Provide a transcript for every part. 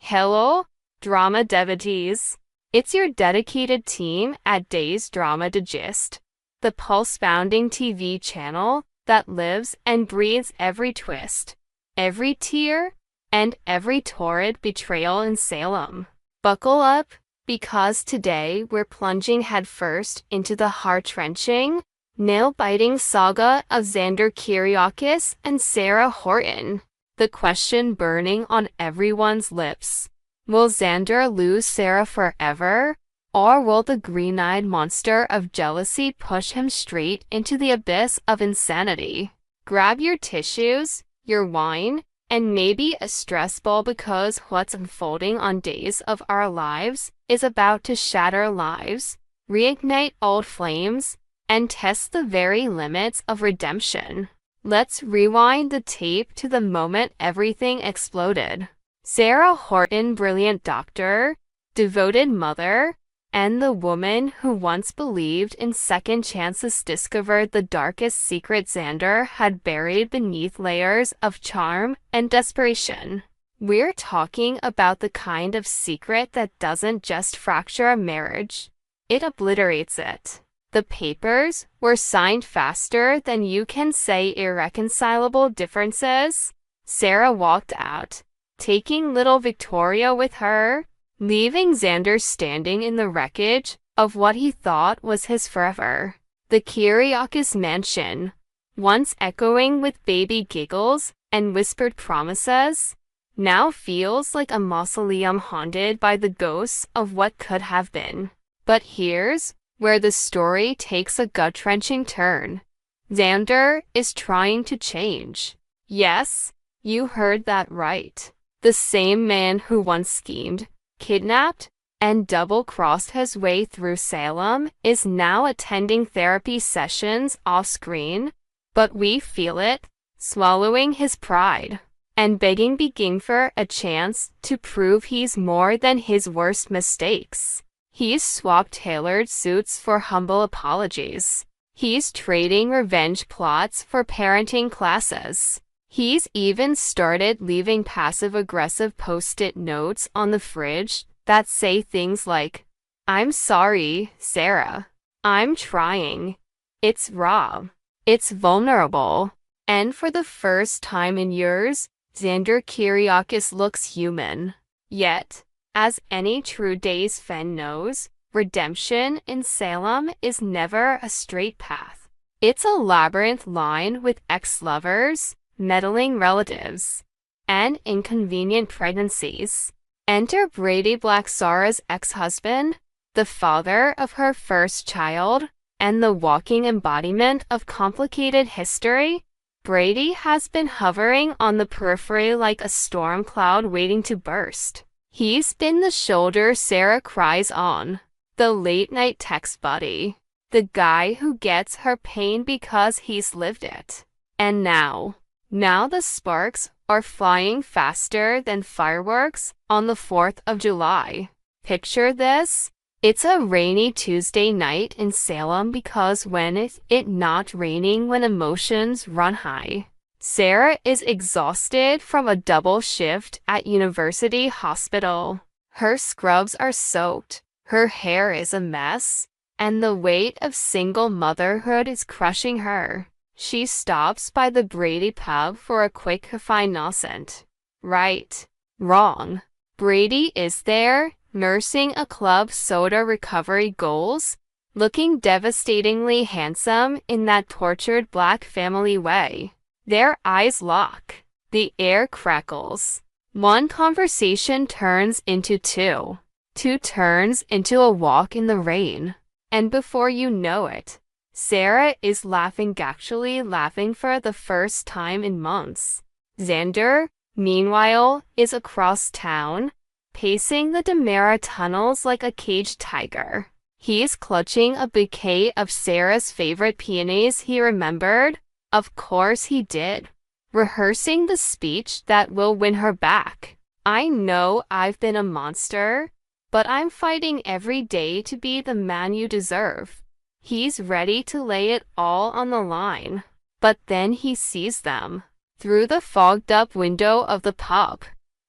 Hello, drama devotees. It's your dedicated team at Day's Drama Digest, the pulse-pounding TV channel that lives and breathes every twist, every tear, and every torrid betrayal in Salem. Buckle up, because today we're plunging headfirst into the heart-wrenching, nail-biting saga of Xander Kyriakis and Sarah Horton. The question burning on everyone's lips: will Xander lose Sarah forever, or will the green-eyed monster of jealousy push him straight into the abyss of insanity? Grab your tissues, your wine, and maybe a stress ball, because what's unfolding on Days of Our Lives is about to shatter lives, reignite old flames, and test the very limits of redemption. Let's rewind the tape to the moment everything exploded. Sarah Horton, brilliant doctor, devoted mother, and the woman who once believed in second chances, discovered the darkest secret Xander had buried beneath layers of charm and desperation. We're talking about the kind of secret that doesn't just fracture a marriage, it obliterates it. The papers were signed faster than you can say irreconcilable differences. Sarah walked out, taking little Victoria with her, leaving Xander standing in the wreckage of what he thought was his forever. The Kyriakis mansion, once echoing with baby giggles and whispered promises, now feels like a mausoleum haunted by the ghosts of what could have been. But here's where the story takes a gut-wrenching turn. Xander is trying to change. Yes, you heard that right. The same man who once schemed, kidnapped, and double-crossed his way through Salem is now attending therapy sessions off-screen, but we feel it, swallowing his pride, and begging for a chance to prove he's more than his worst mistakes. He's swapped tailored suits for humble apologies. He's trading revenge plots for parenting classes. He's even started leaving passive-aggressive post-it notes on the fridge that say things like, "I'm sorry, Sarah. I'm trying. It's raw. It's vulnerable." And for the first time in years, Xander Kyriakis looks human. Yet, as any true Days fan knows, redemption in Salem is never a straight path. It's a labyrinth lined with ex-lovers, meddling relatives, and inconvenient pregnancies. Enter Brady Black, Sarah's ex-husband, the father of her first child, and the walking embodiment of complicated history. Brady has been hovering on the periphery like a storm cloud waiting to burst. He's been the shoulder Sarah cries on, the late-night text buddy, the guy who gets her pain because he's lived it. And now the sparks are flying faster than fireworks on the 4th of July. Picture this. It's a rainy Tuesday night in Salem, because when is it not raining when emotions run high? Sarah is exhausted from a double shift at University Hospital. Her scrubs are soaked, her hair is a mess, and the weight of single motherhood is crushing her. She stops by the Brady pub for a quick cafe nascent. Right. Wrong. Brady is there, nursing a club soda recovery goals, looking devastatingly handsome in that tortured black family way. Their eyes lock. The air crackles. One conversation turns into two. Two turns into a walk in the rain. And before you know it, Sarah is laughing, actually laughing for the first time in months. Xander, meanwhile, is across town, pacing the Demerara tunnels like a caged tiger. He's clutching a bouquet of Sarah's favorite peonies he remembered. Of course he did. Rehearsing the speech that will win her back. "I know I've been a monster, but I'm fighting every day to be the man you deserve." He's ready to lay it all on the line. But then he sees them. Through the fogged-up window of the pub,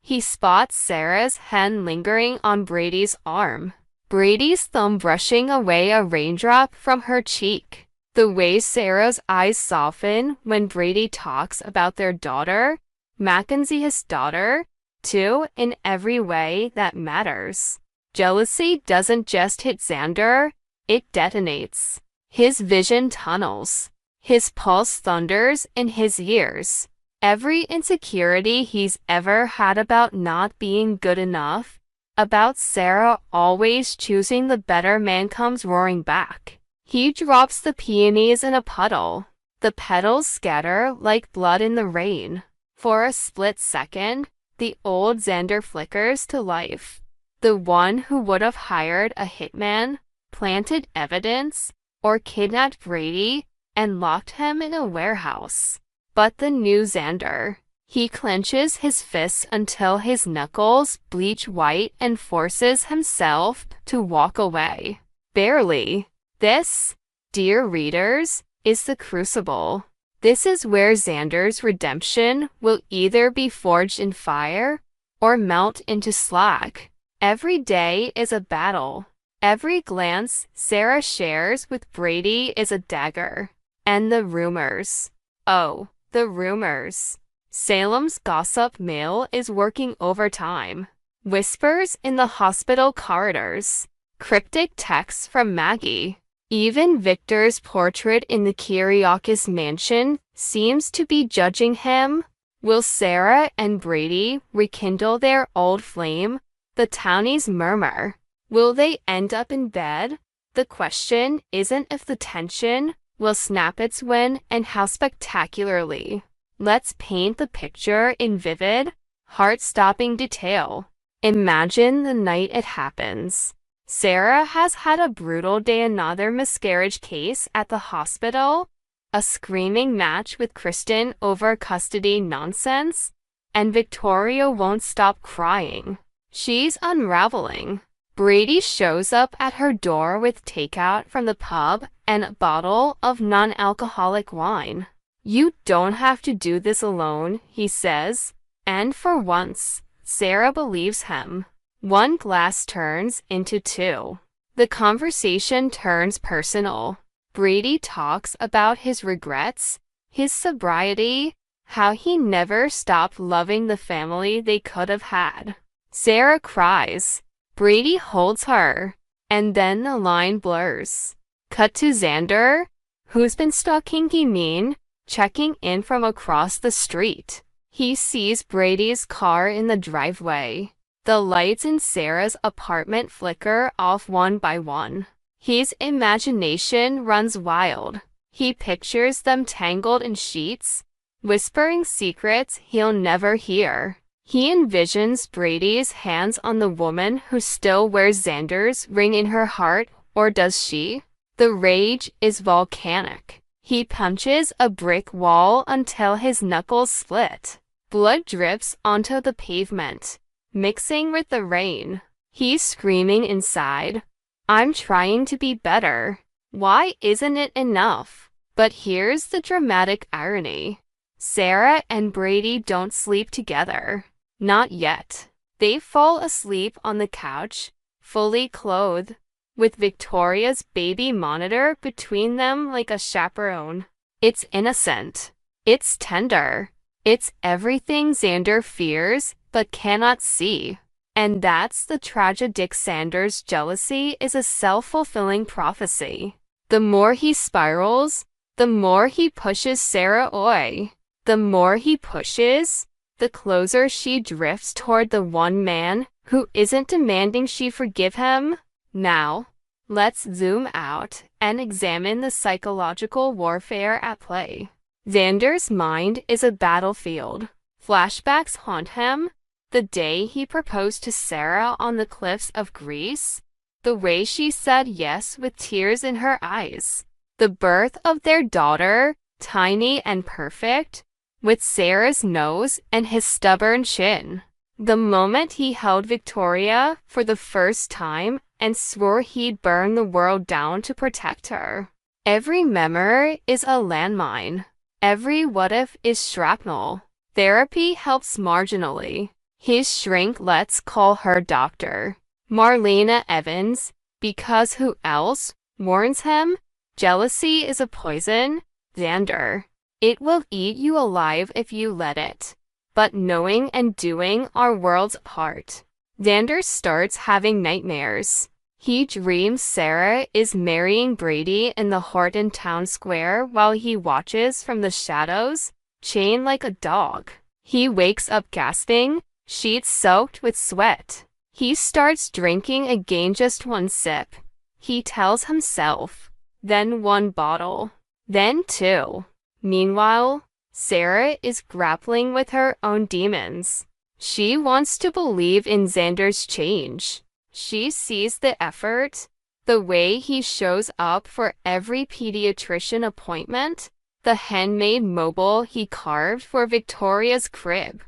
He spots Sarah's hand lingering on Brady's arm. Brady's thumb brushing away a raindrop from her cheek. The way Sarah's eyes soften when Brady talks about their daughter, Mackenzie's daughter, too, in every way that matters. Jealousy doesn't just hit Xander, it detonates. His vision tunnels. His pulse thunders in his ears. Every insecurity he's ever had about not being good enough, about Sarah always choosing the better man, comes roaring back. He drops the peonies in a puddle. The petals scatter like blood in the rain. For a split second, the old Xander flickers to life. The one who would have hired a hitman, planted evidence, or kidnapped Brady and locked him in a warehouse. But the new Xander. He clenches his fists until his knuckles bleach white and forces himself to walk away. Barely. This, dear readers, is the crucible. This is where Xander's redemption will either be forged in fire or melt into slag. Every day is a battle. Every glance Sarah shares with Brady is a dagger. And the rumors. Oh, the rumors. Salem's gossip mill is working overtime. Whispers in the hospital corridors. Cryptic texts from Maggie. Even Victor's portrait in the Kiriakis mansion seems to be judging him. Will Sarah and Brady rekindle their old flame? The townies murmur. Will they end up in bed? The question isn't if the tension will snap, it's when and how spectacularly. Let's paint the picture in vivid, heart-stopping detail. Imagine the night it happens. Sarah has had a brutal day, another miscarriage case at the hospital, a screaming match with Kristen over custody nonsense, and Victoria won't stop crying. She's unraveling. Brady shows up at her door with takeout from the pub and a bottle of non-alcoholic wine. "You don't have to do this alone," he says, and for once, Sarah believes him. One glass turns into two. The conversation turns personal. Brady talks about his regrets, his sobriety, how he never stopped loving the family they could have had. Sarah cries. Brady holds her, and then the line blurs. Cut to Xander, who's been stalking Mean, checking in from across the street. He sees Brady's car in the driveway. The lights in Sarah's apartment flicker off one by one. His imagination runs wild. He pictures them tangled in sheets, whispering secrets he'll never hear. He envisions Brady's hands on the woman who still wears Xander's ring in her heart, or does she? The rage is volcanic. He punches a brick wall until his knuckles split. Blood drips onto the pavement, mixing with the rain. He's screaming inside. I'm trying to be better. Why isn't it enough? But here's the dramatic irony. Sarah and Brady don't sleep together. Not yet. They fall asleep on the couch, fully clothed, with Victoria's baby monitor between them like a chaperone. It's innocent. It's tender. It's everything Xander fears but cannot see. And that's the tragedy. Xander's jealousy is a self-fulfilling prophecy. The more he spirals, the more he pushes Sarah away. The more he pushes, the closer she drifts toward the one man who isn't demanding she forgive him. Now, let's zoom out and examine the psychological warfare at play. Xander's mind is a battlefield. Flashbacks haunt him. The day he proposed to Sarah on the cliffs of Greece. The way she said yes with tears in her eyes. The birth of their daughter, tiny and perfect, with Sarah's nose and his stubborn chin. The moment he held Victoria for the first time and swore he'd burn the world down to protect her. Every memory is a landmine. Every what if is shrapnel. Therapy helps marginally. His shrink lets call her doctor. Marlena Evans, because who else, warns him, jealousy is a poison, Xander. It will eat you alive if you let it. But knowing and doing are worlds apart. Xander starts having nightmares. He dreams Sarah is marrying Brady in the Horton Town Square while he watches from the shadows, chained like a dog. He wakes up gasping, sheets soaked with sweat. He starts drinking again, just one sip. He tells himself. Then one bottle. Then two. Meanwhile, Sarah is grappling with her own demons. She wants to believe in Xander's change. She sees the effort, the way he shows up for every pediatrician appointment, the handmade mobile he carved for Victoria's crib,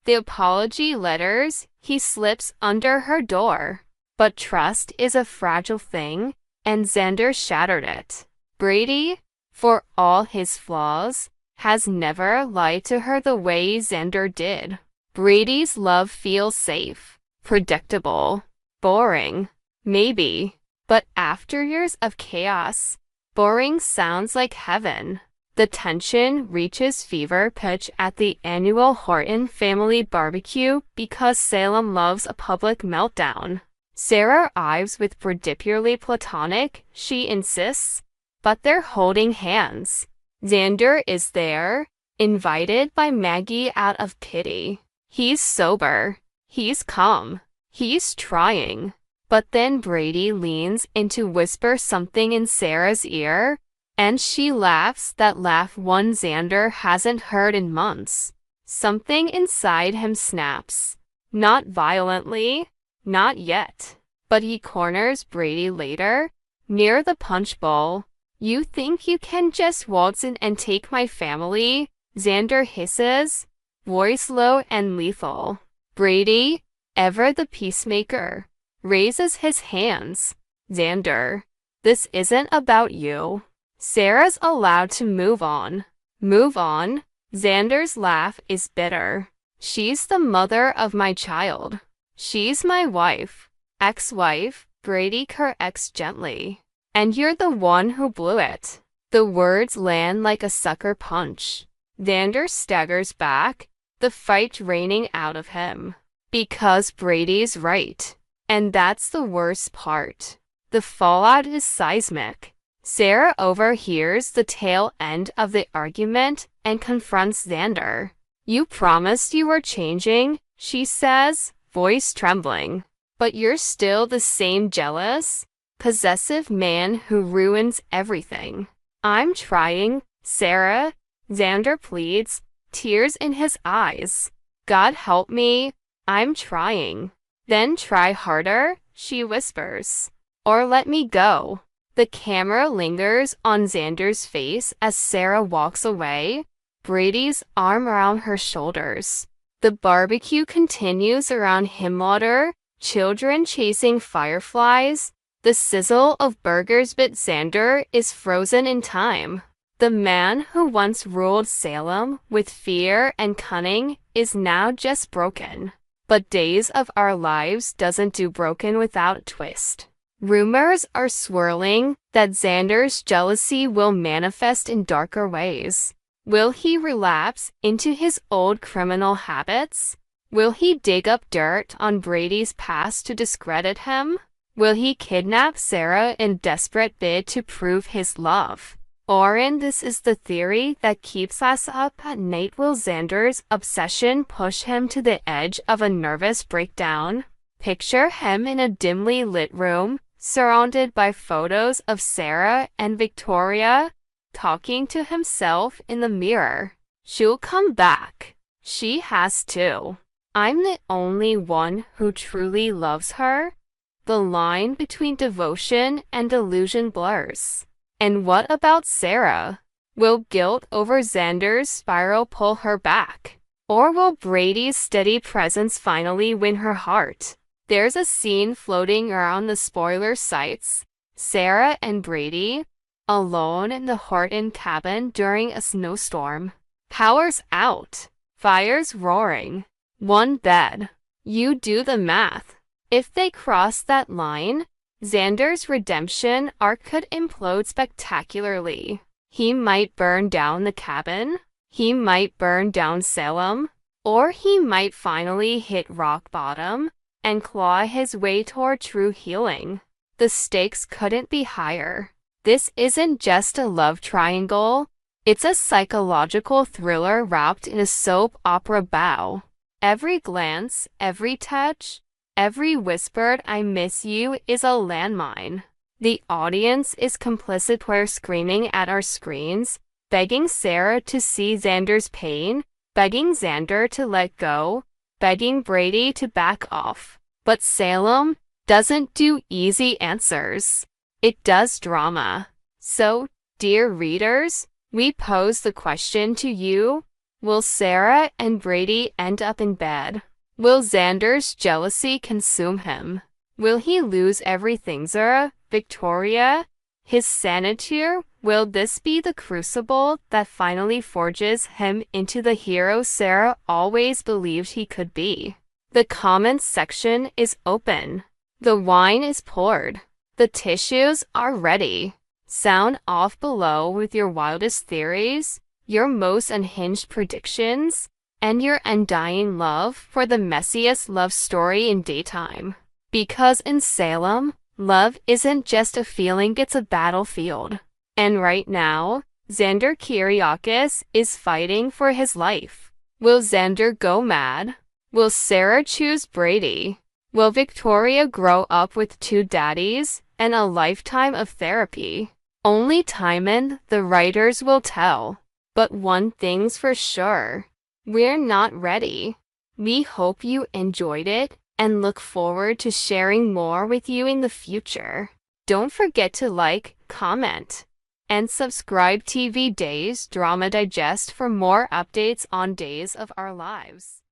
the apology letters he slips under her door. But trust is a fragile thing, and Xander shattered it. Brady, for all his flaws, has never lied to her the way Xander did. Brady's love feels safe, predictable, boring, maybe, but after years of chaos, boring sounds like heaven. The tension reaches fever pitch at the annual Horton family barbecue because Salem loves a public meltdown. Sarah arrives with predictably platonic, she insists, but they're holding hands. Xander is there, invited by Maggie out of pity. He's sober. He's calm. He's trying. But then Brady leans in to whisper something in Sarah's ear, and she laughs that laugh one Xander hasn't heard in months. Something inside him snaps. Not violently, not yet. But he corners Brady later, near the punch bowl. You think you can just waltz in and take my family? Xander hisses, voice low and lethal. Brady, ever the peacemaker, raises his hands. Xander, this isn't about you. Sarah's allowed to move on. Move on? Xander's laugh is bitter. She's the mother of my child. She's my wife. Ex-wife, Brady corrects gently. And you're the one who blew it. The words land like a sucker punch. Xander staggers back, the fight draining out of him. Because Brady's right. And that's the worst part. The fallout is seismic. Sarah overhears the tail end of the argument and confronts Xander. You promised you were changing, she says, voice trembling. But you're still the same jealous, possessive man who ruins everything. I'm trying, Sarah, Xander pleads, tears in his eyes. God help me, I'm trying. Then try harder, she whispers. Or let me go. The camera lingers on Xander's face as Sarah walks away, Brady's arm around her shoulders. The barbecue continues around Himwater, children chasing fireflies, the sizzle of burgers, but Xander is frozen in time. The man who once ruled Salem with fear and cunning is now just broken. But Days of Our Lives doesn't do broken without a twist. Rumors are swirling that Xander's jealousy will manifest in darker ways. Will he relapse into his old criminal habits? Will he dig up dirt on Brady's past to discredit him? Will he kidnap Sarah in desperate bid to prove his love? Oren, this is the theory that keeps us up at night. Will Xander's obsession push him to the edge of a nervous breakdown? Picture him in a dimly lit room, surrounded by photos of Sarah and Victoria, talking to himself in the mirror. She'll come back. She has to. I'm the only one who truly loves her. The line between devotion and delusion blurs. And what about Sarah? Will guilt over Xander's spiral pull her back? Or will Brady's steady presence finally win her heart? There's a scene floating around the spoiler sites. Sarah and Brady, alone in the Horton cabin during a snowstorm. Power's out. Fire's roaring. One bed. You do the math. If they cross that line, Xander's redemption arc could implode spectacularly. He might burn down the cabin, he might burn down Salem, or he might finally hit rock bottom and claw his way toward true healing. The stakes couldn't be higher. This isn't just a love triangle, it's a psychological thriller wrapped in a soap opera bow. Every glance, every touch, every whispered "I miss you" is a landmine. The audience is complicit. We're screaming at our screens, begging Sarah to see Xander's pain, begging Xander to let go, begging Brady to back off. But Salem doesn't do easy answers. It does drama. So, dear readers, we pose the question to you: will Sarah and Brady end up in bed? Will Xander's jealousy consume him? Will he lose everything? Sarah, Victoria, his sanity? Will this be the crucible that finally forges him into the hero Sarah always believed he could be? The comments section is open. The wine is poured. The tissues are ready. Sound off below with your wildest theories, your most unhinged predictions, and your undying love for the messiest love story in daytime. Because in Salem, love isn't just a feeling, it's a battlefield. And right now, Xander Kyriakis is fighting for his life. Will Xander go mad? Will Sarah choose Brady? Will Victoria grow up with 2 daddies and a lifetime of therapy? Only time and the writers will tell. But one thing's for sure, we're not ready. We hope you enjoyed it and look forward to sharing more with you in the future. Don't forget to like, comment, and subscribe TV Days Drama Digest for more updates on Days of Our Lives.